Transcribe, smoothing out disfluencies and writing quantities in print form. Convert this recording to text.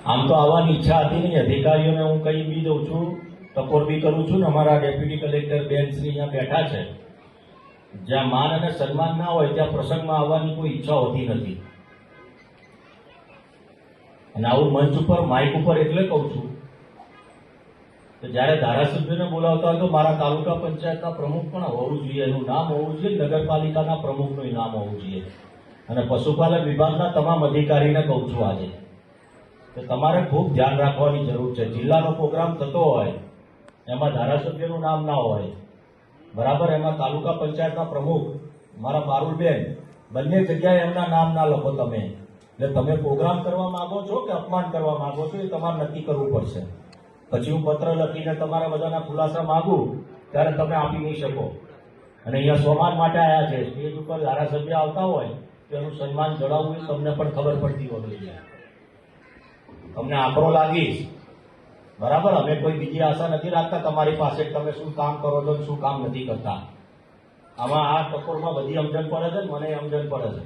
આમ તો આવવાની ઈચ્છા હતી નહીં. અધિકારીઓને હું કહી બી દઉં છું, ટકોર બી કરું છું ને. અમારા ડેપ્યુટી કલેક્ટર બેન શ્રી અહીંયા બેઠા છે. જ્યાં માન અને સન્માન ના હોય ત્યાં પ્રસંગમાં આવવાની કોઈ ઈચ્છા હોતી નથી. અને આવું મંચ ઉપર માઇક ઉપર એટલે કહું છું કે જ્યારે ધારાસભ્યોને બોલાવતા હોય તો મારા તાલુકા પંચાયતના પ્રમુખ પણ હોવું જોઈએ, એનું નામ હોવું જોઈએ, નગરપાલિકાના પ્રમુખનું નામ હોવું જોઈએ. અને પશુપાલન વિભાગના તમામ અધિકારીને કહું છું આજે કે તમારે ખૂબ ધ્યાન રાખવાની જરૂર છે. જિલ્લાનો પ્રોગ્રામ થતો હોય એમાં ધારાસભ્યનું નામ ના હોય, બરાબર, એમાં તાલુકા પંચાયતના પ્રમુખ મારા પારુલબેન બંને જગ્યાએ એમના નામ ના લખો તમે. એટલે તમે પ્રોગ્રામ કરવા માંગો છો કે અપમાન કરવા માંગો છો એ તમારે નક્કી કરવું પડશે. પછી હું પત્ર લખીને તમારા બધાના ખુલાસા માંગું ત્યારે તમે આપી નહીં શકો. અને અહીંયા સન્માન માટે આવ્યા છે. સ્ટેજ ઉપર ધારાસભ્ય આવતા હોય તો એનું સન્માન જણાવવું એ તમને પણ ખબર પડતી હોવી જોઈએ. તમને આકરો લાગીશ, બરાબર, અમે કોઈ બીજી આશા નથી રાખતા તમારી પાસે તમે શું કામ કરો છો શું કામ નથી કરતા. આમાં આ ટકોરમાં બધી સમજણ પડે છે, મને સમજણ પડે છે.